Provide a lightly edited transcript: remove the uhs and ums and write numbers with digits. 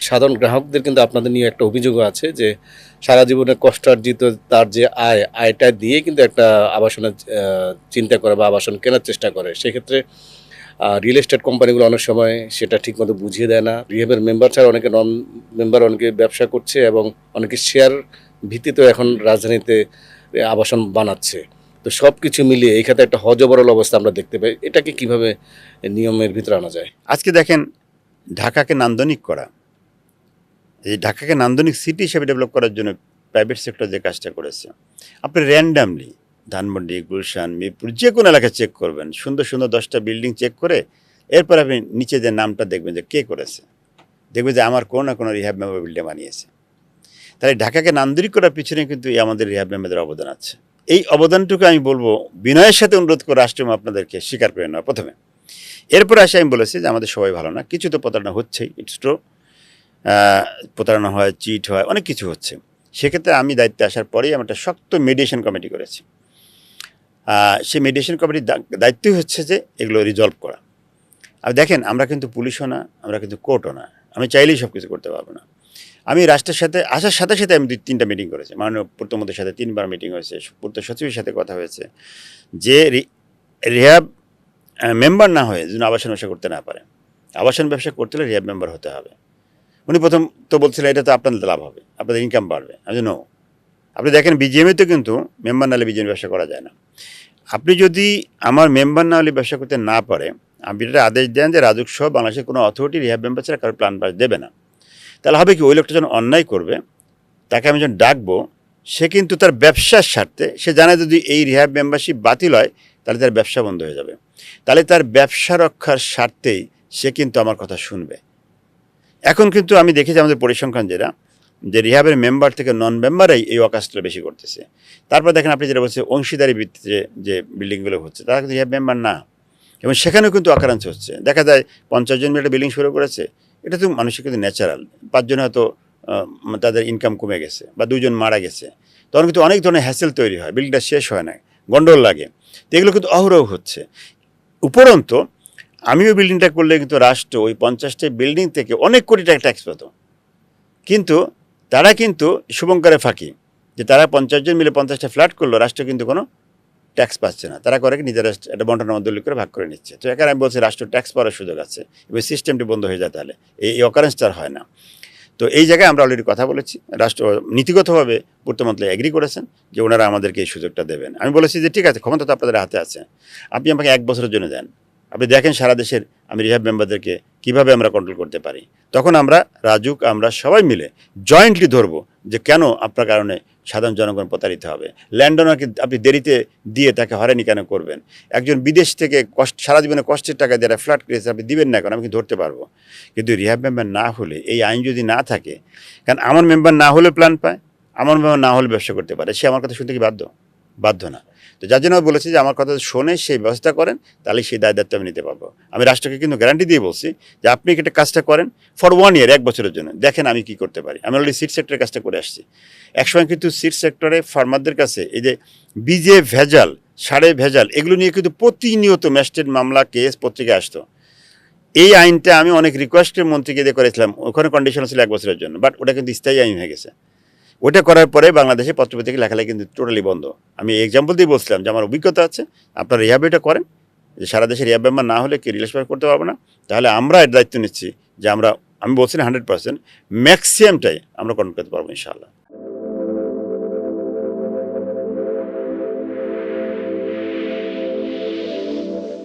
সাধারণ গ্রাহকদের কিন্তু আপনাদের নিয়ে একটা অভিযোগও আছে যে সারা জীবনে কষ্টার্জিত তার যে আয়টা দিয়ে কিন্তু একটা আবাসনের চিন্তা করে বা আবাসন কেনার চেষ্টা করে। সেক্ষেত্রে রিয়েল এস্টেট কোম্পানিগুলো অনেক সময় সেটা ঠিকমতো বুঝিয়ে দেয় না। রিহ্যাবের মেম্বার ছাড়া অনেকে নন মেম্বার অনেকে ব্যবসা করছে এবং অনেকে শেয়ার ভিত্তিতেও এখন রাজধানীতে আবাসন বানাচ্ছে। তো সব কিছু মিলিয়ে এই খাতে একটা হযবরল অবস্থা আমরা দেখতে পাই। এটাকে কিভাবে নিয়মের ভিতরে আনা যায়? আজকে দেখেন, ঢাকাকে নান্দনিক করা, এই ঢাকাকে নান্দনিক সিটি হিসেবে ডেভেলপ করার জন্য প্রাইভেট সেক্টর যে কাজটা করেছে, আপনি র্যান্ডামলি ধানমন্ডি, গুলশান, মিরপুর যে কোনো এলাকা চেক করবেন, সুন্দর সুন্দর 10টা বিল্ডিং চেক করে এরপর আপনি নিচে যে নামটা দেখবেন যে কে করেছে, দেখবেন যে আমার কোনো না কোনো রিহ্যাব মেম্বার বিল্ডিং বানিয়েছে। তাই ঢাকাকে নান্দনিক করার পিছনে কিন্তু এই আমাদের রিহ্যাব মেম্বারদের অবদান আছে। এই অবদানটুকু আমি বলবো বিনয়ের সাথে অনুরোধ করে রাষ্ট্রীয় আপনাদেরকে স্বীকার করে নেওয়া প্রথমে। এরপরে আসে আমি বলেছি যে আমাদের সবাই ভালো না, কিছু তো প্রতারণা হচ্ছেই, ইটস ট্রু। প্রতারণা হয়, চিট হয়, অনেক কিছু হচ্ছে। সেক্ষেত্রে আমি দায়িত্বে আসার পরেই আমি একটা শক্ত মেডিয়েশন কমিটি করেছি। সেই মেডিয়েশন কমিটির দায়িত্বই হচ্ছে যে এগুলো রিজলভ করা। আর দেখেন, আমরা কিন্তু পুলিশও না, আমরা কিন্তু কোর্টও না, আমি চাইলেই সব কিছু করতে পারবো না। আমি রাষ্ট্রের সাথে আসার সাথে সাথে আমি 2-3টা মিটিং করেছি, মাননীয় পূর্তমন্ত্রীর সাথে 3বার মিটিং হয়েছে, পূর্ত সচিবের সাথে কথা হয়েছে যে রিহ্যাব মেম্বার না হয়ে যেন আবাসন ব্যবসা করতে না পারে। আবাসন ব্যবসা করতে হলে রিহ্যাব মেম্বার হতে হবে। উনি প্রথম তো বলছিলেন এটা তো আপনাদের লাভ হবে, আপনাদের ইনকাম বাড়বে। আমি নো, আপনি দেখেন বিজিএমএতে কিন্তু মেম্বার না হলে বিজিএম ব্যবসা করা যায় না। আপনি যদি আমার মেম্বার না হলে ব্যবসা করতে না পারে, আপনি এটা আদেশ দেন যে রাজস্ব বাংলাদেশের কোনো অথরিটি রিহ্যাব মেম্বার ছাড়া কারো প্ল্যান পাস দেবে না। তাহলে হবে কি, ওই লোকটা যখন অন্যায় করবে তাকে আমি যখন ডাকবো, সে কিন্তু তার ব্যবসার স্বার্থে, সে জানে যদি এই রিহ্যাব মেম্বারশিপ বাতিল হয় তাহলে তার ব্যবসা বন্ধ হয়ে যাবে, তাহলে তার ব্যবসা রক্ষার স্বার্থেই সে কিন্তু আমার কথা শুনবে। এখন কিন্তু আমি দেখেছি আমাদের পরিসংখ্যান যেটা, যে রিহ্যাবের মেম্বার থেকে নন মেম্বারাই এই অকাজটা বেশি করতেছে। তারপর দেখেন আপনি যেটা বলছেন অংশীদারি ভিত্তিতে যে বিল্ডিংগুলো হচ্ছে, তারা কিন্তু রিহ্যাব মেম্বার না, এবং সেখানেও কিন্তু অকারাঞ্চ হচ্ছে। দেখা যায় 50 জন মিলে একটা বিল্ডিং শুরু করেছে, এটা তো মানুষের কিন্তু ন্যাচারাল। 5 জন হয়তো তাদের ইনকাম কমে গেছে বা 2 জন মারা গেছে, তখন কিন্তু অনেক ধরনের হ্যাসেল তৈরি হয়, বিল্ডিংটা শেষ হয় না, গন্ডগোল লাগে। তো এগুলো কিন্তু অহরহ হচ্ছে। উপরন্তু আমিও বিল্ডিংটা করলে কিন্তু রাষ্ট্র ওই 50টা বিল্ডিং থেকে অনেক কোটি টাকা ট্যাক্স পেত, কিন্তু তারা কিন্তু শুভঙ্করে ফাঁকি, যে তারা 50 জন মিলে 50টা ফ্ল্যাট করলো, রাষ্ট্র কিন্তু কোনো ট্যাক্স পাচ্ছে না। তারা করে কি, নিজেরা একটা বন্টন দলিল করে ভাগ করে নিচ্ছে। তো এখানে আমি বলছি রাষ্ট্র ট্যাক্স পাওয়ার সুযোগ আছে, এবার সিস্টেমটি বন্ধ হয়ে যায়, তাহলে এই অকারেন্সটা আর হয় না। তো এই জায়গায় আমরা অলরেডি কথা বলেছি, রাষ্ট্র নীতিগতভাবে পূর্তমন্ত্রী এগ্রি করেছেন যে ওনারা আমাদেরকে এই সুযোগটা দেবেন। আমি বলেছি যে ঠিক আছে, ক্ষমতা তো আপনাদের হাতে আছে, আপনি আমাকে 1 বছরের জন্য দেন, আপনি দেখেন সারা দেশের আমি রিহ্যাব মেম্বারদেরকে কীভাবে আমরা কন্ট্রোল করতে পারি। তখন আমরা রাজুক আমরা সবাই মিলে জয়েন্টলি ধরবো যে কেন আপনার কারণে সাধারণ জনগণ প্রতারিত হবে। ল্যান্ডওনারকে আপনি দেরিতে দিয়ে তাকে হয়রানি কেন করবেন? একজন বিদেশ থেকে সারা জীবনে কষ্টের টাকা দিয়ে ফ্ল্যাট কিনেছে, আপনি দিবেন না, কারণ আমি ধরতে পারবো। কিন্তু রিহ্যাব মেম্বার না হলে, এই আইন যদি না থাকে, কারণ আমার মেম্বার না হলে প্ল্যান পায়, আমার মেম্বার না হলে ব্যবসা করতে পারে, সে আমার কথা শুনতে কি বাধ্য না। তো যার জন্য আমি বলেছি যে আমার কথা শোনে সেই ব্যবস্থা করেন, তাহলে সেই দায়িত্ব আমি নিতে পারবো। আমি রাষ্ট্রকে কিন্তু গ্যারান্টি দিয়ে বলছি যে আপনি একটা কাজটা করেন ফর 1 ইয়ার, 1 বছরের জন্য, দেখেন আমি কি করতে পারি। আমি অলরেডি সিট সেক্টরের কাজটা করে আসছি। একসময় কিন্তু সিট সেক্টরে ফার্মারদের কাছে এই যে বীজে ভেজাল, সারে ভেজাল, এগুলো নিয়ে কিন্তু প্রতিনিয়ত ম্যাজিস্ট্রেট মামলা, কেস পত্রিকায় আসতো। এই আইনটা আমি অনেক রিকোয়েস্টের মন্ত্রীকে দিয়ে করেছিলাম, ওখানে কন্ডিশন ছিল 1 বছরের জন্য, বাট ওটা কিন্তু স্থায়ী আইন হয়ে গেছে। ওটা করার পরে বাংলাদেশে পত্রপত্রিকা লেখালেখি কিন্তু টোটালি বন্ধ। আমি এক্সাম্পল দিয়ে বলছিলাম যে আমার অভিজ্ঞতা আছে, আপনারা রিহ্যাব এটা করেন, যে সারা দেশে রিহ্যাব মেম্বার না হলে কি রিলেশন করতে পারবো না, তাহলে আমরা এর দায়িত্ব নিচ্ছি যে আমি বলছি না 100%, ম্যাক্সিমামটাই আমরা কন্ট্রোল করতে পারবো ইনশাআল্লাহ।